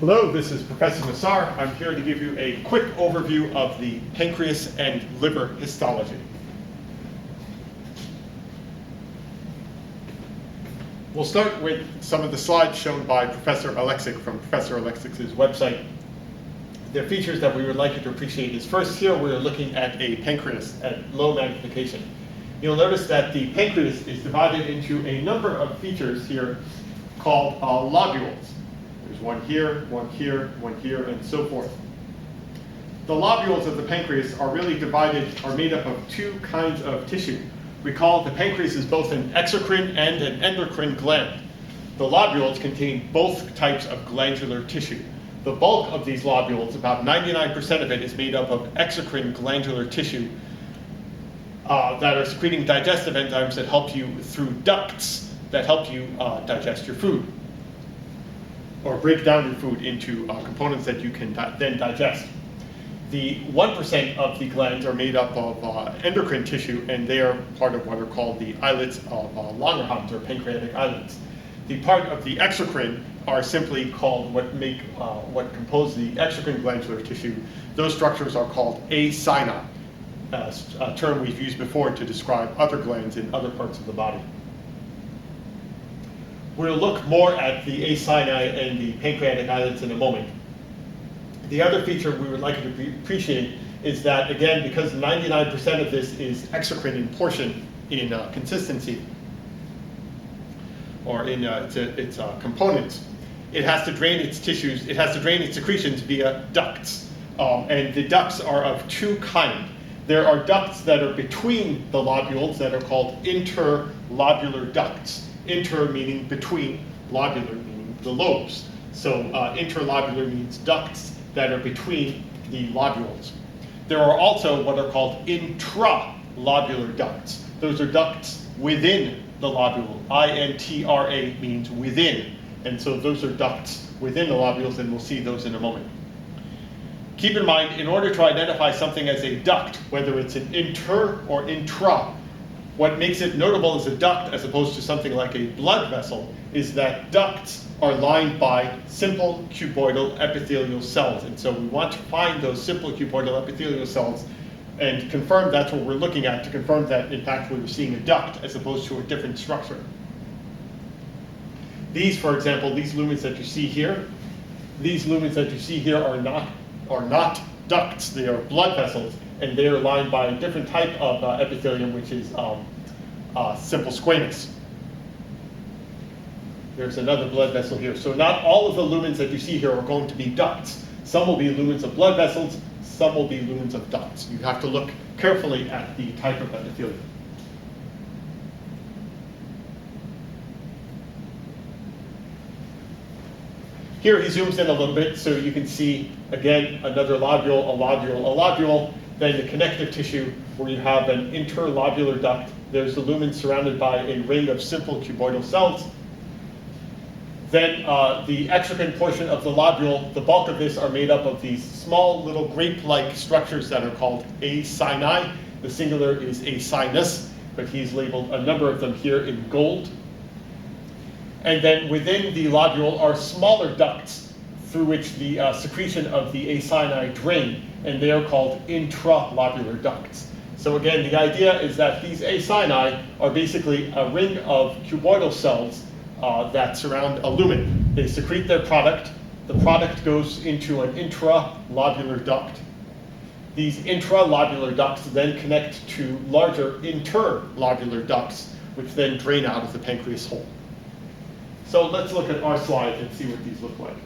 Hello, this is Professor Nassar. I'm here to give you a quick overview of the pancreas and liver histology. We'll start with some of the slides shown by Professor Alexic from Professor Alexic's website. The features that we would like you to appreciate is first, here we're looking at a pancreas at low magnification. You'll notice that the pancreas is divided into a number of features here called lobules. There's one here, and so forth. The lobules of the pancreas are really are made up of two kinds of tissue. Recall the pancreas is both an exocrine and an endocrine gland. The lobules contain both types of glandular tissue. The bulk of these lobules, about 99% of it, is made up of exocrine glandular tissue that are secreting digestive enzymes that help you through ducts that help you digest your food, or break down your food into components that you can then digest. The 1% of the glands are made up of endocrine tissue, and they are part of what are called the islets of Langerhans, or pancreatic islets. The part of the exocrine are simply called what compose the exocrine glandular tissue. Those structures are called acini, a term we've used before to describe other glands in other parts of the body. We'll look more at the acini and the pancreatic islets in a moment. The other feature we would like you to appreciate is that, again, because 99% of this is exocrine in portion, in consistency, or in its components, it has to drain its tissues, it has to drain its secretions via ducts. And the ducts are of two kinds. There are ducts that are between the lobules that are called interlobular ducts. Inter meaning between, lobular meaning the lobes. So interlobular means ducts that are between the lobules. There are also what are called intralobular ducts. Those are ducts within the lobule. I-N-T-R-A means within. And so those are ducts within the lobules, and we'll see those in a moment. Keep in mind, in order to identify something as a duct, whether it's an inter or intra, what makes it notable as a duct as opposed to something like a blood vessel is that ducts are lined by simple cuboidal epithelial cells. And so we want to find those simple cuboidal epithelial cells and confirm that's what we're looking at, to confirm that, in fact, we're seeing a duct as opposed to a different structure. These, for example, these lumens that you see here, are not ducts. They are blood vessels, and they are lined by a different type of epithelium, which is simple squamous. There's another blood vessel here. So not all of the lumens that you see here are going to be ducts. Some will be lumens of blood vessels, some will be lumens of ducts. You have to look carefully at the type of epithelium. Here he zooms in a little bit so you can see, again, another lobule, a lobule, then the connective tissue where you have an interlobular duct. There's the lumen surrounded by a ring of simple cuboidal cells. Then the exocrine portion of the lobule, the bulk of this are made up of these small little grape-like structures that are called acini. The singular is acinus, but he's labeled a number of them here in gold. And then within the lobule are smaller ducts through which the secretion of the acini drain, and they are called intralobular ducts. So again, the idea is that these acini are basically a ring of cuboidal cells that surround a lumen. They secrete their product. The product goes into an intralobular duct. These intralobular ducts then connect to larger interlobular ducts, which then drain out of the pancreas hole. So let's look at our slide and see what these look like.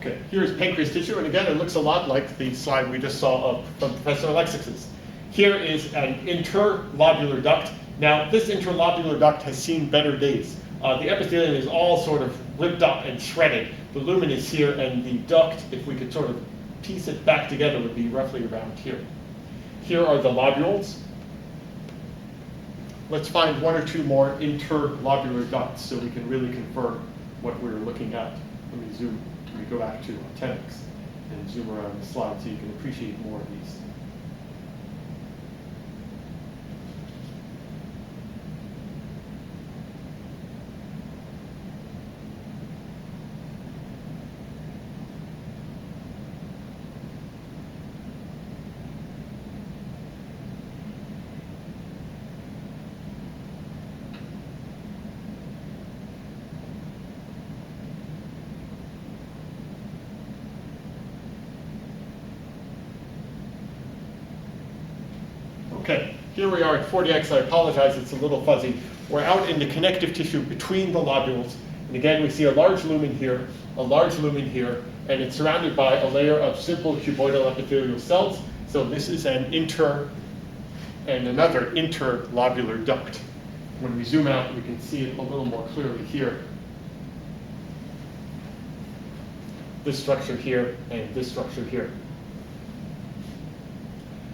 Okay, here's pancreas tissue, and again, it looks a lot like the slide we just saw from Professor Alexic's. Here is an interlobular duct. Now, this interlobular duct has seen better days. The epithelium is all sort of ripped up and shredded. The lumen is here, and the duct, if we could sort of piece it back together, would be roughly around here. Here are the lobules. Let's find one or two more interlobular ducts so we can really confirm what we're looking at. Let me go back to 10x and zoom around the slide so you can appreciate more of these. Okay, here we are at 40x. I apologize, it's a little fuzzy. We're out in the connective tissue between the lobules. And again, we see a large lumen here, a large lumen here, and it's surrounded by a layer of simple cuboidal epithelial cells. So this is an another interlobular duct. When we zoom out, we can see it a little more clearly here. This structure here and this structure here.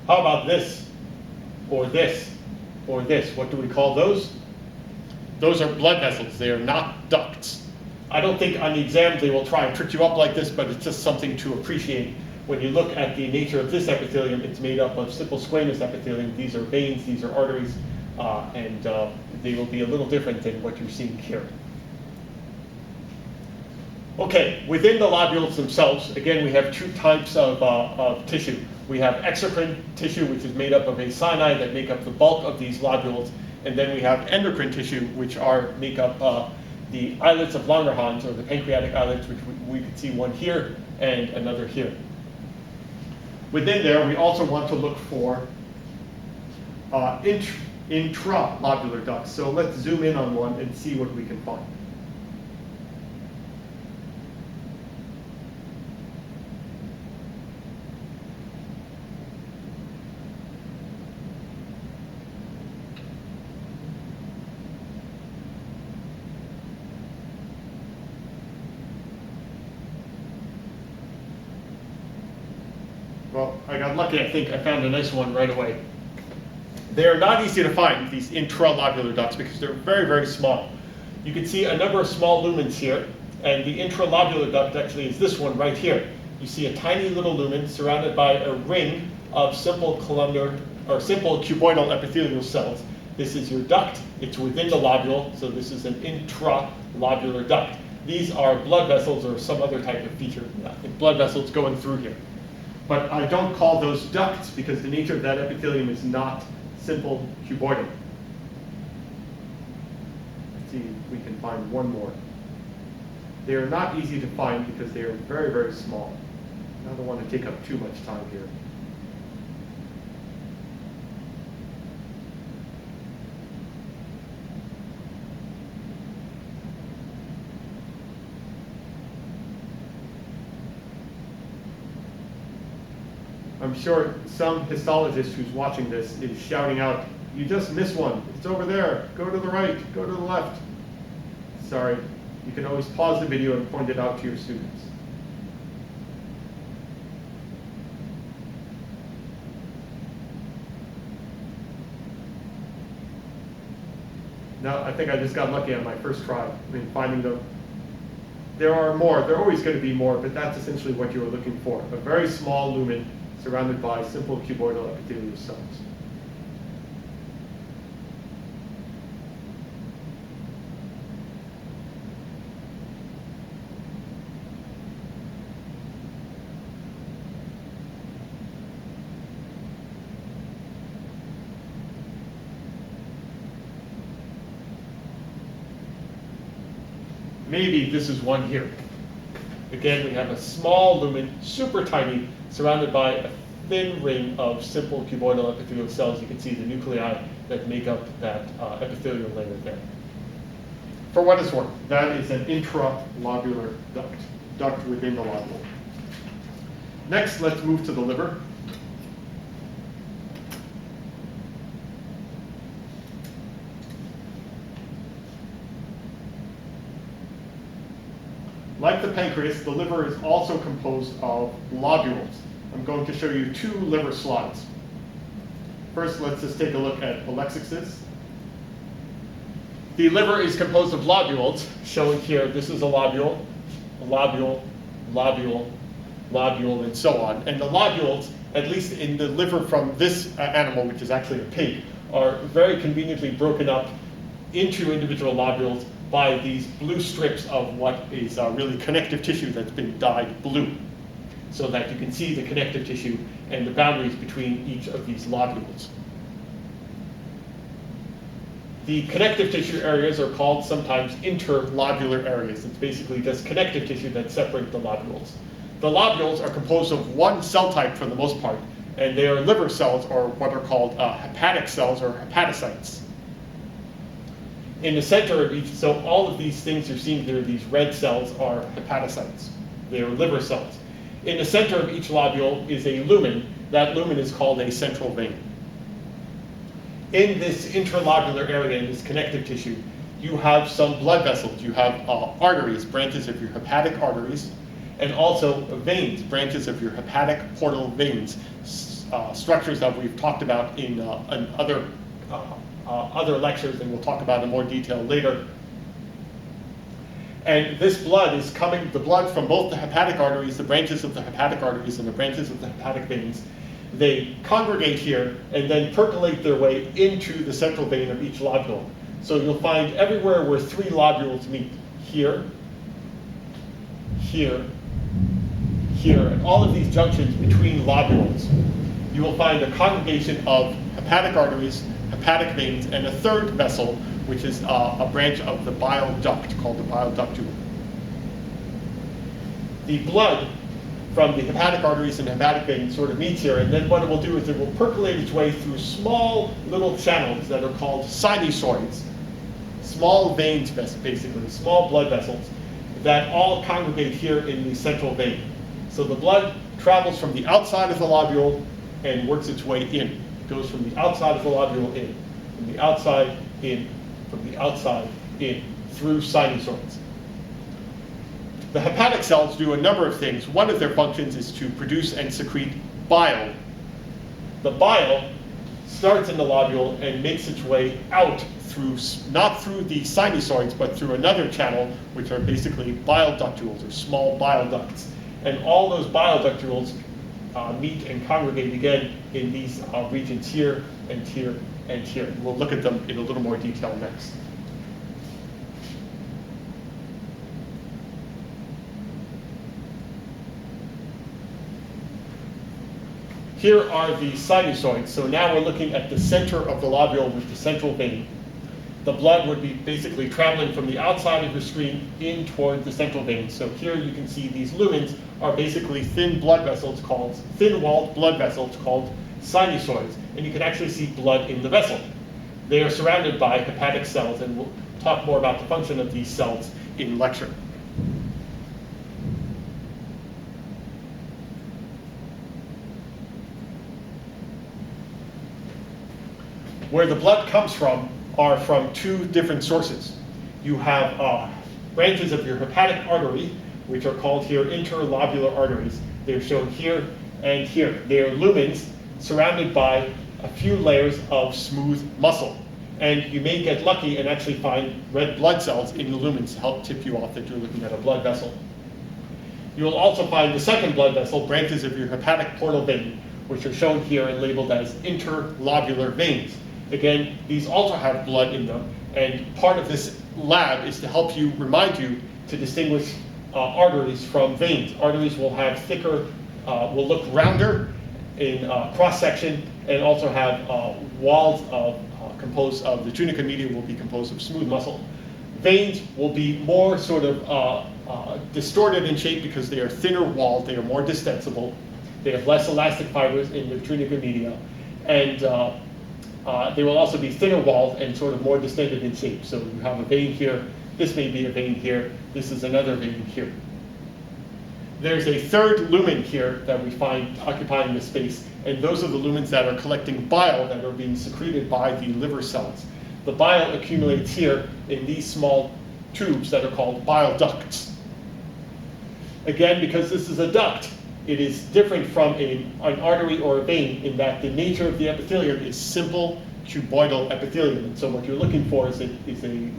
How about this? Or this, or this. What do we call those? Those are blood vessels. They are not ducts. I don't think on the exam they will try and trick you up like this, but it's just something to appreciate. When you look at the nature of this epithelium, it's made up of simple squamous epithelium. These are veins, these are arteries, and they will be a little different than what you're seeing here. Okay, within the lobules themselves, again, we have two types of tissue. We have exocrine tissue, which is made up of a cyanide that make up the bulk of these lobules, and then we have endocrine tissue, which make up the islets of Langerhans, or the pancreatic islets, which we could see one here and another here. Within there, we also want to look for intralobular ducts. So let's zoom in on one and see what we can find. Well, I got lucky. I think I found a nice one right away. They are not easy to find, these intralobular ducts, because they're very, very small. You can see a number of small lumens here, and the intralobular duct actually is this one right here. You see a tiny little lumen surrounded by a ring of simple columnar, or simple cuboidal epithelial cells. This is your duct. It's within the lobule, so this is an intralobular duct. These are blood vessels or some other type of feature. I think blood vessels going through here. But I don't call those ducts because the nature of that epithelium is not simple cuboidal. Let's see if we can find one more. They are not easy to find because they are very, very small. I don't want to take up too much time here. I'm sure some histologist who's watching this is shouting out, "You just missed one. It's over there. Go to the right. Go to the left." Sorry. You can always pause the video and point it out to your students. No, I think I just got lucky on my first try. I mean, finding them. There are more. There are always going to be more, but that's essentially what you were looking for. A very small lumen surrounded by simple cuboidal epithelial cells. Maybe this is one here. Again, we have a small lumen, super tiny, surrounded by a thin ring of simple cuboidal epithelial cells. You can see the nuclei that make up that epithelial layer there. For what it's worth, that is an intralobular duct within the lobule. Next, let's move to the liver. Like the pancreas, the liver is also composed of lobules. I'm going to show you two liver slides. First, let's just take a look at Alexix's. The liver is composed of lobules, shown here. This is a lobule, lobule, lobule, and so on. And the lobules, at least in the liver from this animal, which is actually a pig, are very conveniently broken up into individual lobules by these blue strips of what is really connective tissue that's been dyed blue, so that you can see the connective tissue and the boundaries between each of these lobules. The connective tissue areas are called sometimes interlobular areas. It's basically just connective tissue that separate the lobules. The lobules are composed of one cell type for the most part, and they are liver cells, or what are called hepatic cells or hepatocytes. In the center of each, so all of these things you're seeing here, these red cells, are hepatocytes. They are liver cells. In the center of each lobule is a lumen. That lumen is called a central vein. In this interlobular area, in this connective tissue, you have some blood vessels. You have arteries, branches of your hepatic arteries, and also veins, branches of your hepatic portal veins, structures that we've talked about in other lectures, and we'll talk about in more detail later. And this blood is coming, the blood from both the hepatic arteries, the branches of the hepatic arteries, and the branches of the hepatic veins. They congregate here and then percolate their way into the central vein of each lobule. So you'll find everywhere where three lobules meet, here, here, here, and all of these junctions between lobules, you will find a congregation of hepatic arteries, hepatic veins, and a third vessel, which is a branch of the bile duct called the bile ductule. The blood from the hepatic arteries and hepatic veins sort of meets here, and then what it will do is it will percolate its way through small little channels that are called sinusoids, small veins basically, small blood vessels, that all congregate here in the central vein. So the blood travels from the outside of the lobule and works its way in. It goes from the outside of the lobule in, from the outside in, from the outside in, through sinusoids. The hepatic cells do a number of things. One of their functions is to produce and secrete bile. The bile starts in the lobule and makes its way out through, not through the sinusoids, but through another channel, which are basically bile ductules, or small bile ducts. And all those bile ductules meet and congregate again in these regions here and here and here. We'll look at them in a little more detail next. Here are the sinusoids. So now we're looking at the center of the lobule with the central vein. The blood would be basically traveling from the outside of your screen in toward the central vein. So here you can see these lumens are basically thin blood vessels called, thin-walled blood vessels called sinusoids. And you can actually see blood in the vessel. They are surrounded by hepatic cells, and we'll talk more about the function of these cells in lecture. Where the blood comes from are from two different sources. You have branches of your hepatic artery, which are called here interlobular arteries. They're shown here and here. They are lumens surrounded by a few layers of smooth muscle. And you may get lucky and actually find red blood cells in the lumens to help tip you off that you're looking at a blood vessel. You will also find the second blood vessel, branches of your hepatic portal vein, which are shown here and labeled as interlobular veins. Again, these also have blood in them, and part of this lab is to help you, remind you to distinguish arteries from veins. Arteries will have thicker, will look rounder in cross-section, and also have walls composed of, the tunica media will be composed of smooth muscle. Veins will be more sort of distorted in shape because they are thinner walled, they are more distensible, they have less elastic fibers in the tunica media, and they will also be thinner walled and sort of more distended in shape. So you have a vein here, this may be a vein here, this is another vein here. There's a third lumen here that we find occupying this space, and those are the lumens that are collecting bile that are being secreted by the liver cells. The bile accumulates here in these small tubes that are called bile ducts. Again, because this is a duct, It is different from an artery or a vein in that the nature of the epithelium is simple cuboidal epithelium. And so what you're looking for is a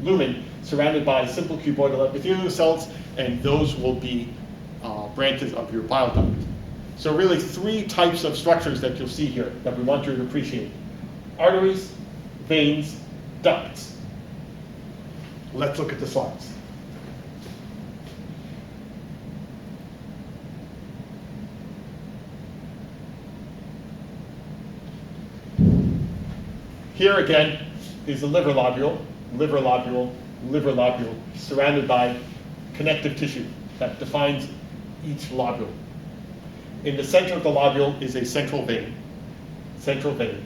lumen surrounded by simple cuboidal epithelial cells, and those will be branches of your bile duct. So really 3 types of structures that you'll see here that we want you to appreciate: arteries, veins, ducts. Let's look at the slides. Here again is a liver lobule, liver lobule, liver lobule, surrounded by connective tissue that defines each lobule. In the center of the lobule is a central vein, central vein,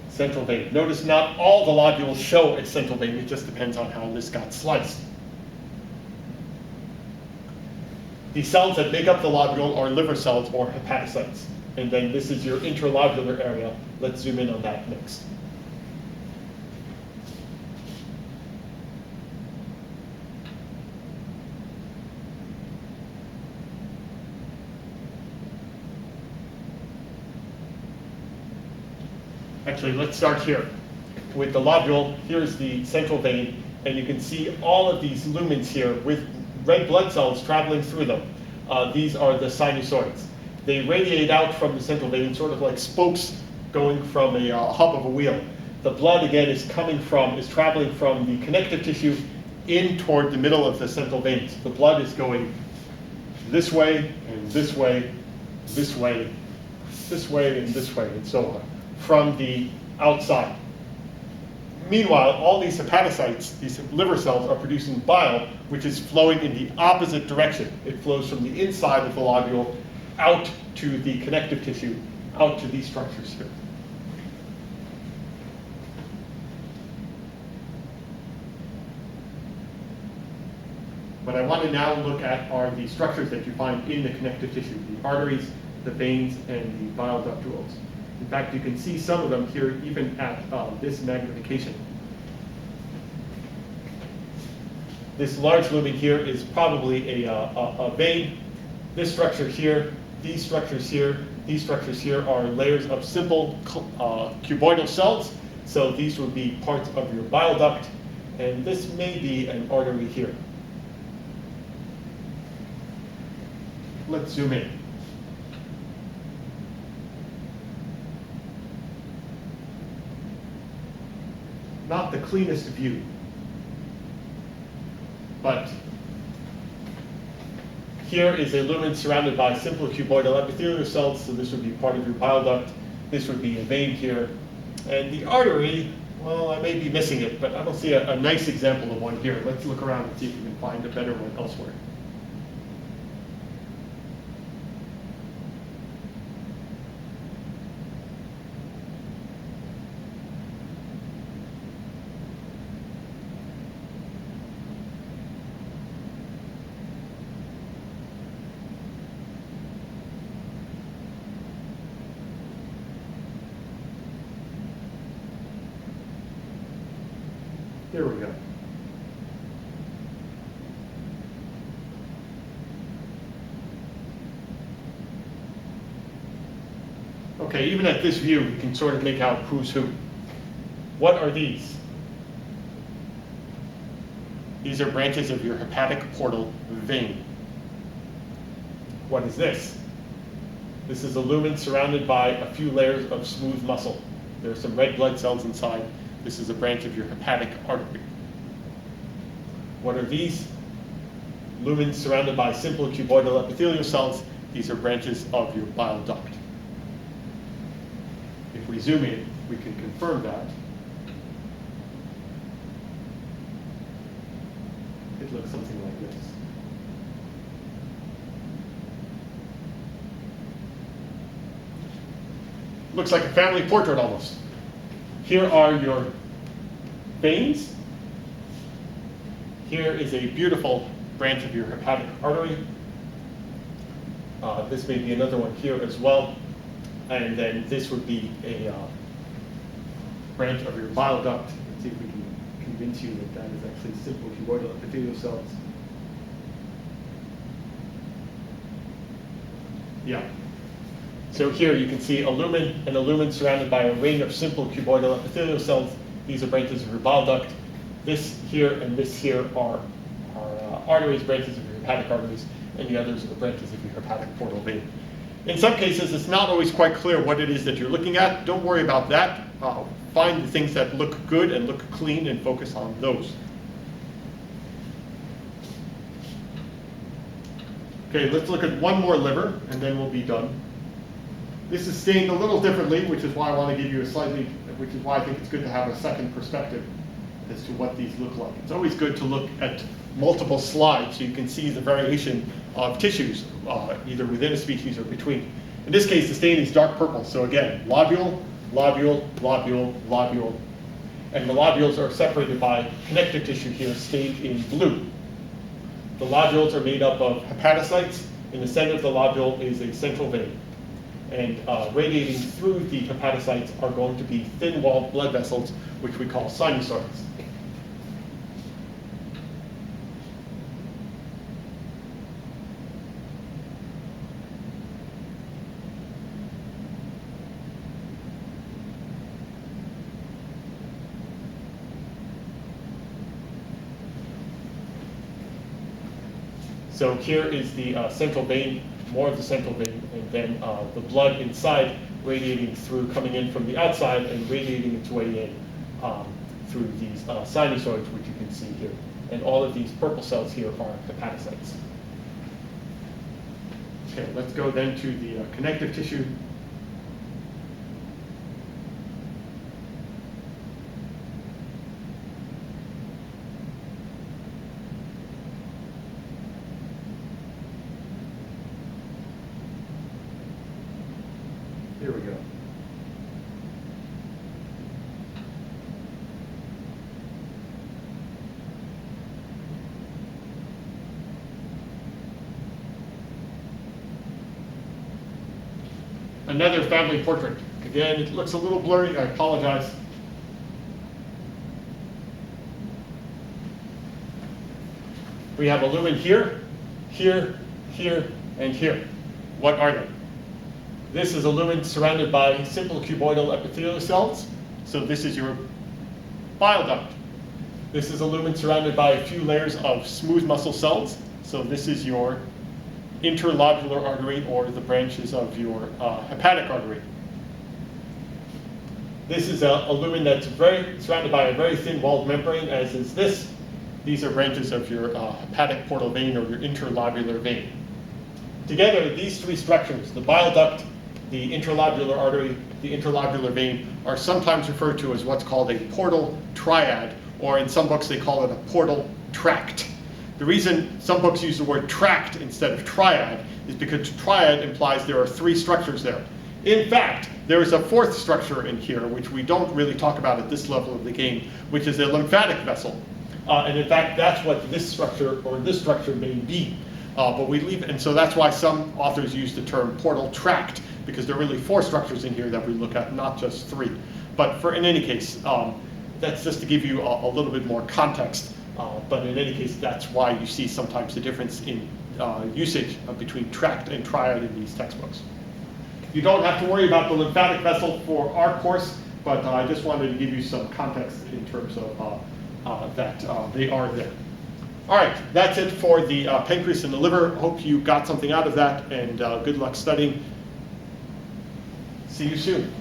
central vein. Notice not all the lobules show a central vein, it just depends on how this got sliced. The cells that make up the lobule are liver cells or hepatocytes. And then this is your interlobular area. Let's zoom in on that next. Actually, let's start here. With the lobule, here's the central vein, and you can see all of these lumens here with red blood cells traveling through them. These are the sinusoids. They radiate out from the central vein, sort of like spokes going from a hub of a wheel. The blood, again, is traveling from the connective tissue in toward the middle of the central veins. The blood is going this way, and this way, this way, this way, and this way, and so on, from the outside. Meanwhile, all these hepatocytes, these liver cells, are producing bile, which is flowing in the opposite direction. It flows from the inside of the lobule out to the connective tissue, out to these structures here. What I want to now look at are the structures that you find in the connective tissue, the arteries, the veins, and the bile ductules. In fact, you can see some of them here even at this magnification. This large lumen here is probably a vein. This structure here, these structures here, these structures here are layers of simple cuboidal cells. So these would be parts of your bile duct, and this may be an artery here. Let's zoom in. Not the cleanest view, but here is a lumen surrounded by simple cuboidal epithelial cells, so this would be part of your bile duct. This would be a vein here. And the artery, well, I may be missing it, but I don't see a nice example of one here. Let's look around and see if we can find a better one elsewhere. Here we go. Okay, even at this view, we can sort of make out who's who. What are these? These are branches of your hepatic portal vein. What is this? This is a lumen surrounded by a few layers of smooth muscle. There are some red blood cells inside. This is a branch of your hepatic artery. What are these? Lumens surrounded by simple cuboidal epithelial cells. These are branches of your bile duct. If we zoom in, we can confirm that. It looks something like this. Looks like a family portrait almost. Here are your veins. Here is a beautiful branch of your hepatic artery. This may be another one here as well. And then this would be a branch of your bile duct. Let's see if we can convince you that that is actually simple cuboidal epithelial cells. Yeah. So here you can see a lumen surrounded by a ring of simple cuboidal epithelial cells. These are branches of your bile duct. This here and this here are arteries, branches of your hepatic arteries, and the others are branches of your hepatic portal vein. In some cases, it's not always quite clear what it is that you're looking at. Don't worry about that. Find the things that look good and look clean and focus on those. Okay, let's look at one more liver, and then we'll be done. This is stained a little differently, which is why I want to give you which is why I think it's good to have a second perspective as to what these look like. It's always good to look at multiple slides so you can see the variation of tissues, either within a species or between. In this case, the stain is dark purple. So again, lobule, lobule, lobule, lobule. And the lobules are separated by connective tissue here, stained in blue. The lobules are made up of hepatocytes. In the center of the lobule is a central vein. And radiating through the hepatocytes are going to be thin-walled blood vessels, which we call sinusoids. So here is the central vein, more of the central vein, and then the blood inside radiating through, coming in from the outside and radiating its way in through these sinusoids, which you can see here. And all of these purple cells here are hepatocytes. Okay, let's go then to the connective tissue. Here we go. Another family portrait. Again, it looks a little blurry. I apologize. We have a lumen here, here, here, and here. What are they? This is a lumen surrounded by simple cuboidal epithelial cells. So this is your bile duct. This is a lumen surrounded by a few layers of smooth muscle cells. So this is your interlobular artery, or the branches of your hepatic artery. This is a lumen that's surrounded by a very thin-walled membrane, as is this. These are branches of your hepatic portal vein, or your interlobular vein. Together, these three structures, the bile duct, the interlobular artery, the interlobular vein, are sometimes referred to as what's called a portal triad, or in some books they call it a portal tract. The reason some books use the word tract instead of triad is because triad implies there are three structures there. In fact, there is a fourth structure in here, which we don't really talk about at this level of the game, which is a lymphatic vessel. And in fact, that's what this structure, or this structure, may be. But we leave, and so that's why some authors use the term portal tract, because there are really four structures in here that we look at, not just three. But in any case, that's just to give you a little bit more context. But in any case, that's why you see sometimes the difference in usage between tract and triad in these textbooks. You don't have to worry about the lymphatic vessel for our course, but I just wanted to give you some context in terms of that they are there. All right, that's it for the pancreas and the liver. Hope you got something out of that, and good luck studying. See you soon.